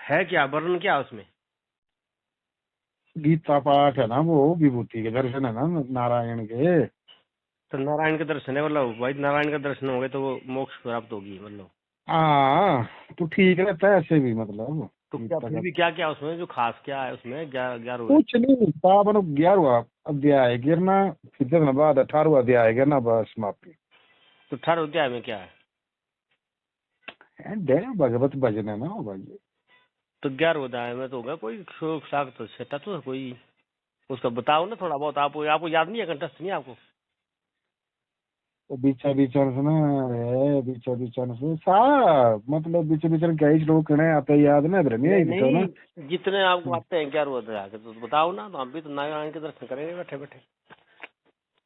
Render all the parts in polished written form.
है क्या वर्णन क्या है उसमें? गीता पाठ है ना, वो विभूति के दर्शन है ना नारायण के। तो नारायण के दर्शन है, मतलब भाई नारायण का दर्शन हो गए तो वो मोक्ष प्राप्त होगी मतलब। हाँ, तो ठीक रहता है ऐसे भी, मतलब तो क्या गीता फिर का भी क्या क्या उसमें जो खास क्या है उसमें, 11 कुछ नहीं। पावन 11वां अध्याय गिरना, फिर 10 बाद 18वां अध्याय गिरना, बस समाप्ति। तो 18 अध्याय में क्या है? भगवत भजन है ना वो भाई। तो 11 अध्याय में तो होगा कोई शोक साग तो छठा तो है कोई, उसका बताओ ना थोड़ा बहुत। आपको याद नहीं है, कंठस्थ नहीं है आपको? तो बीचा बीचन से ना है, बीचा बीचन से सारा मतलब बीचा बीचन कई श्लोक कने आते याद ना, इधर नहीं नहीं आई तो ना। नहीं, जितने आपको आते हैं 11 अध्याय के तो बताओ ना, तो हम भी तो नारायण के दर्शन करेंगे बैठे बैठे।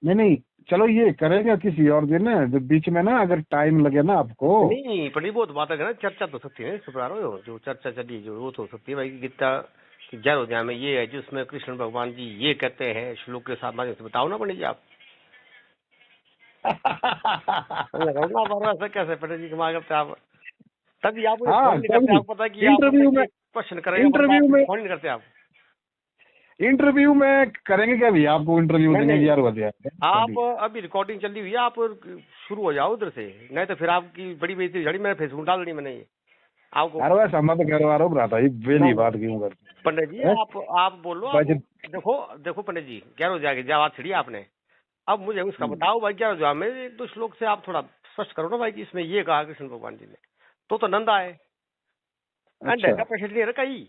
नहीं नहीं, चलो ये करेंगे किसी और दिन, जो बीच में ना अगर टाइम लगे ना आपको। नहीं पंडित, बहुत बात है ना, चर्चा तो सकती है, सुपरा रहे हो जो चर्चा चली जो वो तो हो सकती है भाई। गीता की 11 अध्याय में ये है जिसमें कृष्ण भगवान जी ये कहते हैं, श्लोक के साथ माध्यम से बताओ ना पंडित जी आप। रोना पड़ रहा है कैसे पंडित जी कमा करते आप? तभी आप मुझे फोन हाँ, नहीं करते, तभी आपको पता है कि आप मतलब इंटरव्यू में, कि क्वेश्चन करेंगे बंदा, इंटरव्यू आप में फोन नहीं करते आप। इंटरव्यू में करेंगे क्या भैया, आपको इंटरव्यू नहीं देंगे नहीं, 11 बजे आप अभी। अभी रिकॉर्डिंग चल रही हुई है, आप शुरू हो जाओ उधर से, नहीं तो फिर आपकी बड़ी बेइज्जती झड़ी, मैंने फेसबुक डाल दी मैंने ये आपको। अरे वैसा मत करवा रहा हूँ भ्राता, ये बेली नहीं बात क्यों पंडित जी, करते आप बोलो आप। बजट। देखो देखो पंडित जी, 11 जाके जब बात छिड़ी आपने, अब मुझे उसका बताओ भाई। 11 जो में एक दो श्लोक से आप थोड़ा स्पष्ट करो ना भाई कि इसमें ये कहा कृष्ण भगवान जी ने, तो नंदा है अंडे अच्छा, का पेशेंट नहीं रखा ही।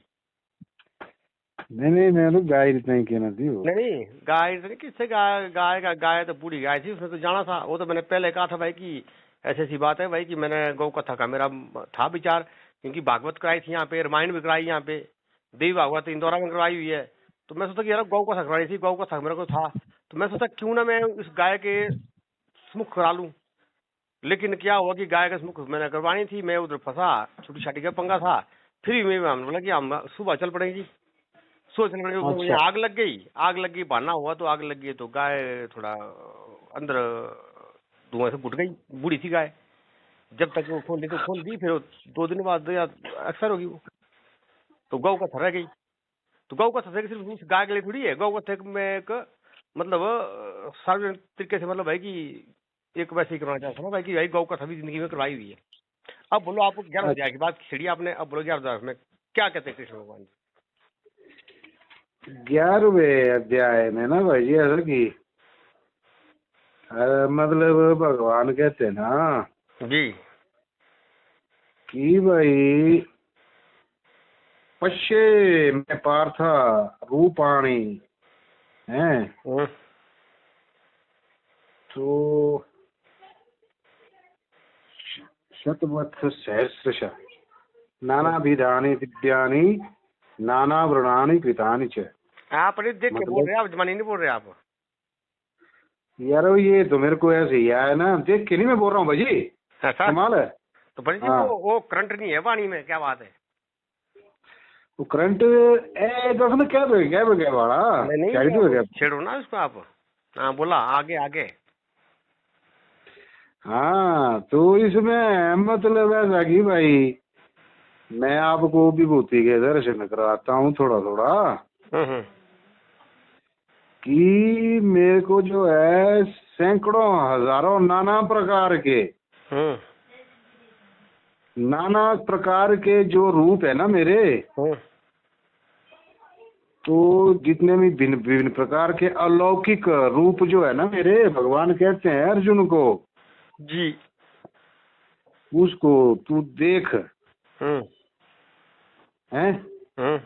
नहीं नहीं, मैं तो गाय नहीं कहना थी वो। नहीं गाय तो नहीं, किससे गाय तो बूढ़ी गाय थी, उसने तो जाना था। वो तो मैंने पहले कहा था भाई कि ऐसी ऐसी बात है भाई कि मैंने गौ कथा का मेरा था विचार, क्योंकि भागवत कराई थी यहाँ पे, रामायण भी कराई यहाँ पे, देवी भागवत इंदौरा में करवाई हुई है। तो मैं सोचा कि यार गौ कथा करवाई थी, गौ कथा मेरे को था, तो मैं सोचा क्यों ना मैं इस गाय के मुख करा लूं। लेकिन क्या हुआ कि गाय का मुख मैंने करवानी थी, मैं उधर फंसा, छोटी छाटी का पंगा था। फिर भी मैं बोला कि हम सुबह चल पड़ेगी, सोच रहे उसमें मुझे अच्छा आग लग गई, आग लगी, बहाना हुआ तो आग लग गई, तो गाय थोड़ा अंदर धुआं से घुट गई, बूढ़ी थी गाय। जब तक वो खोल दी तो खोल दी, फिर 2 दिन बाद या अक्सर होगी वो, तो गौ का रह गई। तो गौ का सिर्फ उस गाय के लिए थोड़ी है, गौ का में एक मतलब सार्वजनिक तरीके से, मतलब भाई कि एक वैसे ही करवाना चाहता हूँ भाई कि भाई गौ का सभी जिंदगी में करवाई हुई है। अब बोलो आपको 11 की बात छिड़ी आपने, अब बोलो 11 में क्या कहते हैं कृष्ण भगवान जी? 11वें अध्याय में ना भाई जी ऐसा कि मतलब भगवान कहते हैं ना जी कि भाई पश्ये में पार्थ रूपाणी है, तो शतवत्स सहस्रश नानाभिधानि दिव्यानि नाना व्रणानि कृतानि च। आप अरे देख के बोल मतलब रहे हैं, आप जमानी नहीं बोल रहे आप। यार ये तो मेरे को ऐसे ही है ना, देख के नहीं मैं बोल रहा हूँ भाई जी, ऐसा कमाल है। तो पंडित जी हाँ, वो करंट नहीं है वाणी में, क्या बात है? वो करंट ए दस में क्या वाला नहीं क्या नहीं, तो अब क्या। छेड़ो ना उसको आप। हाँ बोला, आगे आगे। हाँ, तो इसमें मतलब ऐसा कि भाई मैं आपको विभूति के दर्शन कराता हूँ थोड़ा थोड़ा, हम्म। कि मेरे को जो है सैकड़ों हजारों हम्म नाना प्रकार के जो रूप है ना मेरे, हम्म तो जितने भी भिन्न विभिन्न प्रकार के अलौकिक रूप जो है ना मेरे, भगवान कहते हैं अर्जुन को, जी। उसको तू देख हम्म है। हम्म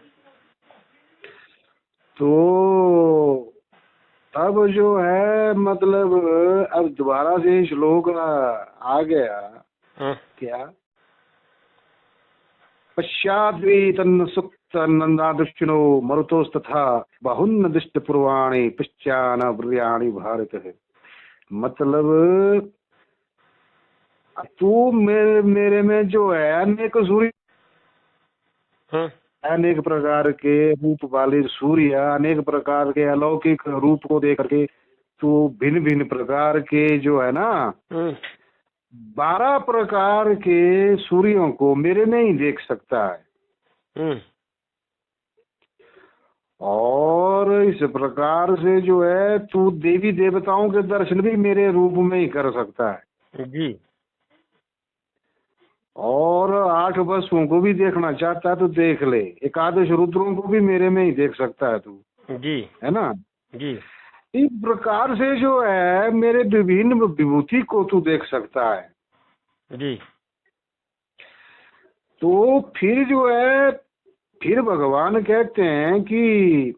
तो अब जो है मतलब अब दोबारा से श्लोक आ गया हम्म क्या, पश्चाद्वी तन्न सुक्त नंदादुष्टिनो मरुतोस्तथा बहुन्न दिष्ट पूर्वाणि पश्चान ब्रियाणि भारत है। मतलब तू मेरे में जो है अनेक सूर्य, हम्म अनेक प्रकार के रूप वाले सूर्य, अनेक प्रकार के अलौकिक रूप को देख करके तू भिन्न भिन्न प्रकार के जो है ना हम्म 12 प्रकार के सूर्यों को मेरे में ही देख सकता है। हम्म। और इस प्रकार से जो है तू देवी देवताओं के दर्शन भी मेरे रूप में ही कर सकता है। जी। और 8 वसुओं को भी देखना चाहता है तो देख ले, एकादश रुद्रों को भी मेरे में ही देख सकता है तू, जी। है ना। जी। इस प्रकार से जो है मेरे विभिन्न विभूति को तू देख सकता है। जी। तो फिर जो है फिर भगवान कहते हैं कि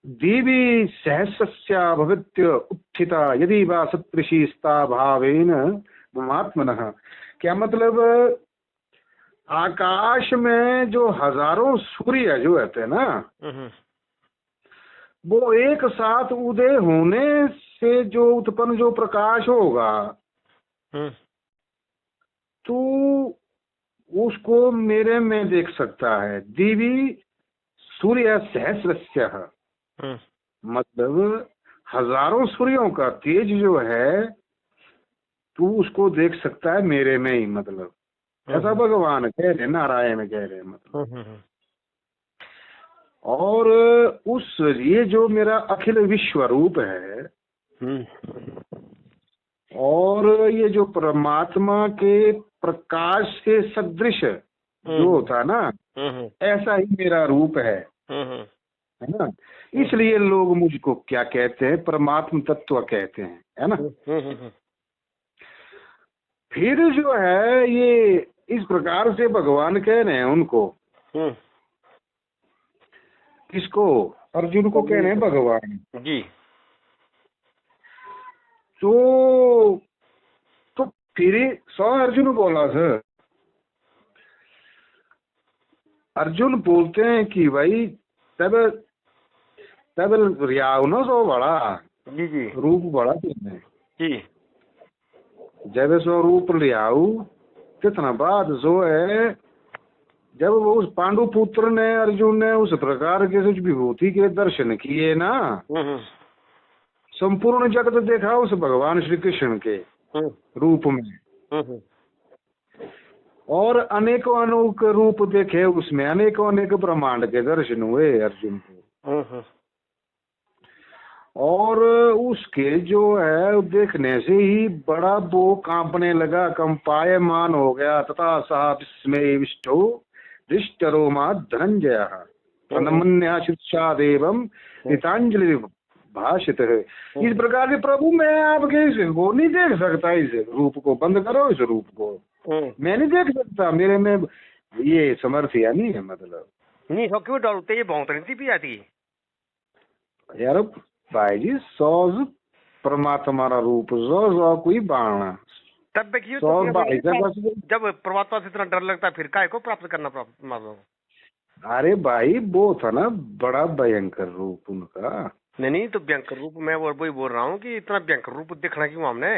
देवी सहस्रस्या भवित्य उत्थिता यदि वा सत्रिशीस्ता भावेन महात्मनः। क्या मतलब, आकाश में जो हजारों सूर्य जो रहते हैं ना, वो एक साथ उदय होने से जो उत्पन्न जो प्रकाश होगा, तो उसको मेरे में देख सकता है। देवी सूर्य सहस्रस्य, मतलब हजारों सूर्यों का तेज जो है तू उसको देख सकता है मेरे में ही, मतलब ऐसा भगवान कह रहे, नारायण कह रहे मतलब। और उस ये जो मेरा अखिल विश्व रूप है, और ये जो परमात्मा के प्रकाश के सदृश जो होता ना, ऐसा ही मेरा रूप है ना। इसलिए लोग मुझको क्या कहते हैं, परमात्म तत्व कहते हैं, है ना। फिर जो है ये इस प्रकार से भगवान कह रहे हैं उनको, किसको, अर्जुन को कह रहे हैं भगवान जी। तो फिर अर्जुन बोला सर, अर्जुन बोलते हैं कि भाई तब रियाव न सो बड़ा, जी। जी। रूप बड़ा तुमने जी। जब सो रूप लियाऊ कितना बाद जो है, जब वो उस पांडु पुत्र ने अर्जुन ने उस प्रकार के कुछ विभूति के दर्शन किए ना, संपूर्ण जगत देखा उस भगवान श्री कृष्ण के रूप में, और अनेकों अनेक रूप देखे उसमें, अनेकों अनेक ब्रह्मांड के दर्शन हुए अर्जुन को। और उसके जो है देखने से ही बड़ा वो कांपने लगा, कंपायमान हो गया, तथा सा विस्मय विष्टो दृष्टरोमा धनंजय अनमन्या शिक्षा देवम गीतांजलि भाषित है। इस प्रकार से प्रभु मैं आपके वो नहीं देख सकता, इस रूप को बंद करो, इस रूप को मैं नहीं देख सकता, मेरे में ये समर्थ्य नहीं है, मतलब नहीं हो क्यों डरते, ये बहुत नहीं भी आती यार भाई जी। सौ परमात्मा रूप सौ कोई बाणा तब देखिए जब परमात्मा से इतना डर लगता फिर काय को प्राप्त करना परमात्मा। अरे भाई वो था ना बड़ा भयंकर रूप उनका। नहीं तो भयंकर रूप मैं वही बोल रहा हूँ कि इतना भयंकर रूप देखना क्यों हमने।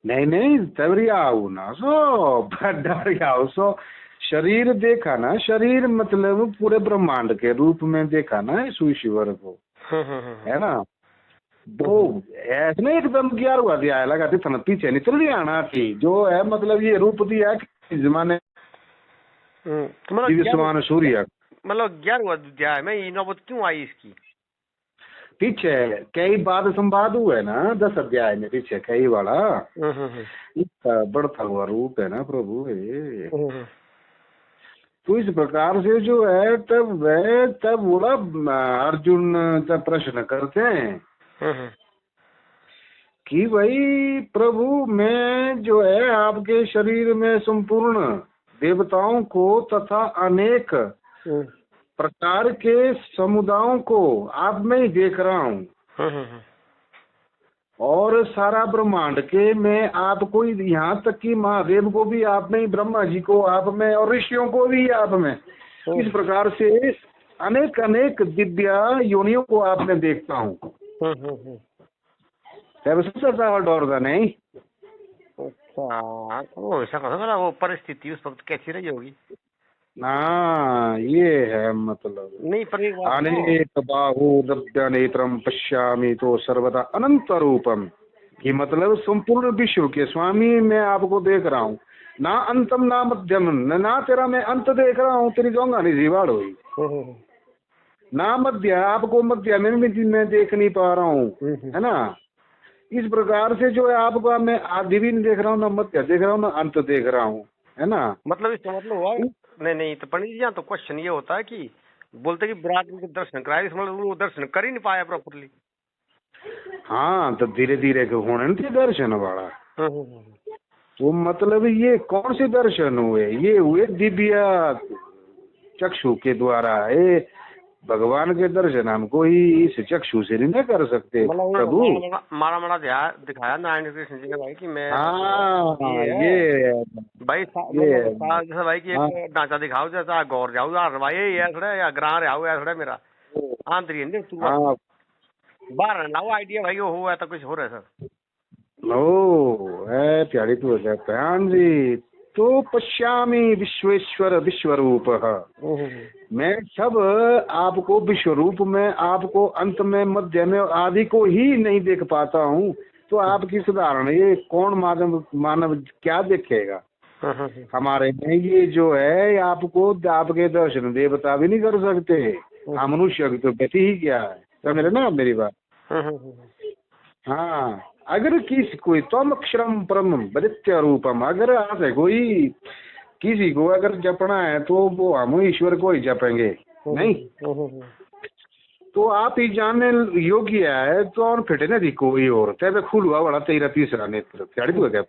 नहीं तबरी आओ ना सो डर आओ सो शरीर देखा ना, शरीर मतलब पूरे ब्रह्मांड के रूप में देखा ना इस ईश्वर को, है ना। वो ऐसे नहीं एकदम ग्यारह हुआ दिया लगा था पीछे निकल दिया आना थी जो है, मतलब ये रूप दिया जमाने समान सूर्य, मतलब 11वां अध्याय में ये नौबत क्यों आई इसकी। पीछे कई वाद संवाद हुए ना 10 अध्याय में, पीछे कई वाला इसका बढ़ता हुआ रूप है ना प्रभु ये। तो इस प्रकार से जो है तब बोला अर्जुन तब प्रश्न करते हैं कि भाई प्रभु मैं जो है आपके शरीर में संपूर्ण देवताओं को तथा अनेक प्रकार के समुदायों को आप में ही देख रहा हूँ, और सारा ब्रह्मांड के मैं आपको यहाँ तक कि महादेव को भी आप में, ब्रह्मा जी को आप में, और ऋषियों को भी आप में, इस प्रकार से अनेक अनेक दिव्य योनियों को आप में देखता हूँ। डर का नहीं। अच्छा तो ऐसा कहा वो परिस्थिति उस वक्त कैसी रही होगी। हाँ ये है मतलब नहीं पर अनेक बाहु नेत्रम पश्यामि तो सर्वदा अनंत रूपम, ये मतलब संपूर्ण विश्व के स्वामी मैं आपको देख रहा हूँ, ना अंतम ना मध्यम, ना तेरा मैं अंत देख रहा हूँ, तेरी जोंगा नहीं जीवाड़ हुई, ना मध्य, आपको मध्य में भी मैं देख नहीं पा रहा हूँ, है ना। इस प्रकार से जो है आपका मैं आदि भी नहीं देख रहा हूँ, ना मध्य देख रहा हूँ, ना अंत देख रहा हूँ, है ना। मतलब इसका मतलब हुआ नहीं तो पंडित जी यहाँ तो क्वेश्चन ये होता है कि बोलते कि विराट के दर्शन कराए, इस मतलब वो दर्शन कर ही नहीं पाया प्रॉपरली। हाँ तो धीरे धीरे होने नहीं थे दर्शन वाला। वो मतलब ये कौन से दर्शन हुए, ये हुए दिव्य चक्षु के द्वारा। ये भगवान के दर्शन हमको ही इस चक्षु से नहीं कर सकते प्रभु। मारा मारा दिखाया नारायण कृष्ण जी ने भाई कि मैं ये भाई जैसे भाई की एक ढांचा दिखाओ, जैसा गौर जाओ भाई ये थोड़ा या ग्रां रहो या थोड़ा मेरा आंतरी बाहर ना वो आइडिया भाई हो है तो कुछ हो रहा है सर। ओ है प्यारी तू भगवान जी तो पश्यामी विश्वेश्वर विश्वरूप। मैं सब आपको विश्वरूप में, आपको अंत में, मध्य में, आदि को ही नहीं देख पाता हूँ। तो आपकी सुधारण ये कौन मानव क्या देखेगा हमारे में। ये जो है आपको आपके दर्शन देवता भी नहीं कर सकते, हम मनुष्य की तो गति ही क्या है। समझ रहे ना मेरी बात। हाँ अगर कोई तम अक्षरम परम वदित्य रूपम, अगर आज है कोई किसी को अगर जपना है तो वो हम ईश्वर को ही जपेंगे नहीं। तो आप ही जानने योग्य है तो और फिटे न थी कोई और तब खुल हुआ बड़ा तेरा तीसरा नेत्र त्याड़ी तो क्या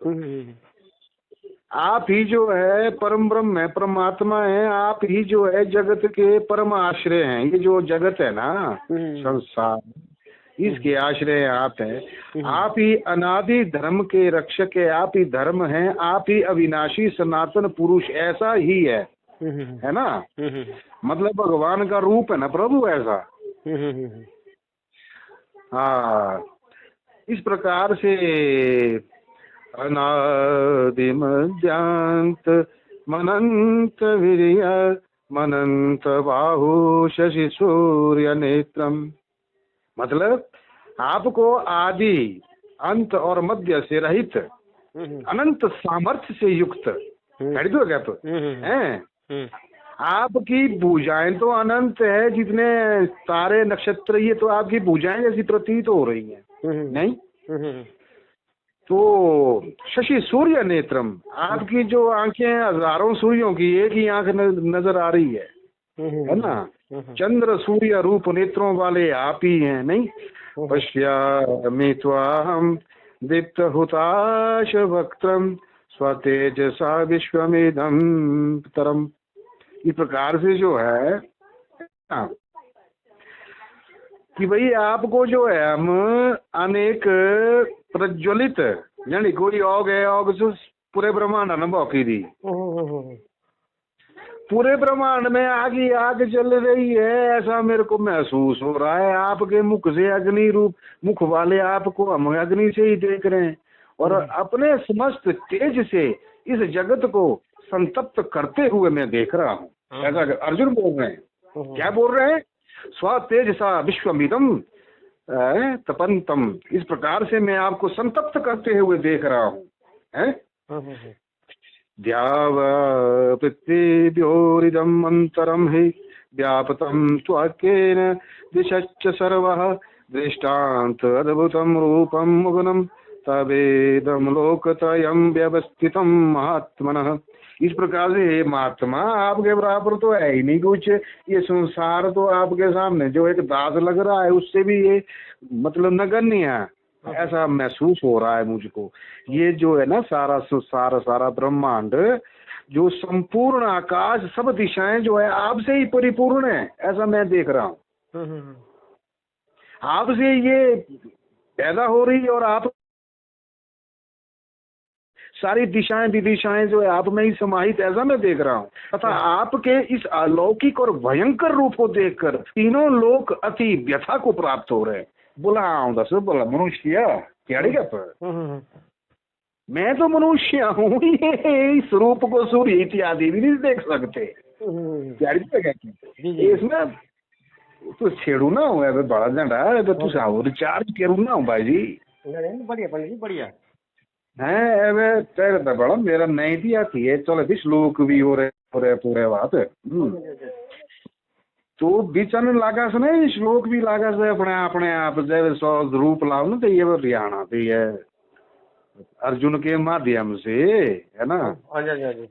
आप ही जो है परम ब्रह्म है, परमात्मा है। आप ही जो है जगत के परम आश्रय हैं। ये जो जगत है ना संसार, इसके आश्रय आप हैं। आप ही अनादि धर्म के रक्षक है, आप ही धर्म हैं, आप ही अविनाशी सनातन पुरुष, ऐसा ही है ना। मतलब भगवान का रूप है ना प्रभु ऐसा। हाँ इस प्रकार से अनादि मध्यांत मनंत वीर्य मनंत बाहु शशि सूर्य नेत्रम। मतलब आपको आदि अंत और मध्य से रहित अनंत सामर्थ्य से युक्त हैं। आपकी भुजाएं तो अनंत है, जितने तारे नक्षत्र ये तो आपकी भुजाएं जैसी प्रतीत हो रही हैं नहीं। तो शशि सूर्य नेत्रम, आपकी जो आंखें हजारों सूर्यों की एक ही आंख नजर आ रही है ना। चंद्र सूर्य रूप नेत्रों वाले आप ही हैं नहीं। पश्यामि त्वाहं दीप्त हुताश वक्त्रम स्वतेजसा विश्वमिदं तरम। इस प्रकार से जो है कि भाई आपको जो है हम अनेक प्रज्वलित यानी कोई योग है, योग से पूरे ब्रह्मांड न भौकी दी, पूरे ब्रह्मांड में आग ही आग चल रही है ऐसा मेरे को महसूस हो रहा है। आपके मुख से अग्नि रूप मुख वाले आपको हम अग्नि से ही देख रहे हैं और अपने समस्त तेज से इस जगत को संतप्त करते हुए मैं देख रहा हूँ। ऐसा अर्जुन बोल रहे हैं। क्या बोल रहे हैं? स्व तेज सा विश्वमिदं तपंतम। इस प्रकार से मैं आपको संतप्त करते हुए देख रहा हूँ। पृथ्वीभ्योरिदम् अन्तरं हि व्यापतं त्वकेन दिशश्च सर्वः दृष्टान्त अद्भुतं रूपं मुग्नं तवेदं लोकत्रयं व्यवस्थितं महात्मनः। इस प्रकार से हे महात्मा आपके बराबर तो है ही नहीं कुछ। ये संसार तो आपके सामने जो एक दास लग रहा है उससे भी ये मतलब नगण्य है ऐसा महसूस हो रहा है मुझको। ये जो है ना सारा संसार सारा ब्रह्मांड जो संपूर्ण आकाश सब दिशाएं जो है आपसे ही परिपूर्ण है ऐसा मैं देख रहा हूँ। आपसे ये पैदा हो रही है और आप सारी दिशाएं विदिशाएं जो है आप में ही समाहित ऐसा मैं देख रहा हूँ। तथा आपके इस अलौकिक और भयंकर रूप को देखकर तीनों लोक अति व्यथा को प्राप्त हो रहे हैं। बोला दस बोला मनुष्य क्या पर मैं तो मनुष्य हूँ, ये इस रूप को सूर्य इत्यादि भी नहीं देख सकते। इसमें तो छेड़ू ना हो बड़ा झंडा तो रिचार्ज करू ना हो भाई जी। बढ़िया बढ़िया बढ़िया है एवे तेरे तो बड़ा मेरा नहीं दिया थी ये चले भी श्लोक भी हो रहे पूरे बात तो बीचन लागा से नहीं श्लोक भी लागा से अपने आप जब सौ रूप लाओ ना तो ये हरियाणा तो ये अर्जुन के माध्यम से है ना। हाँ जी हाँ जी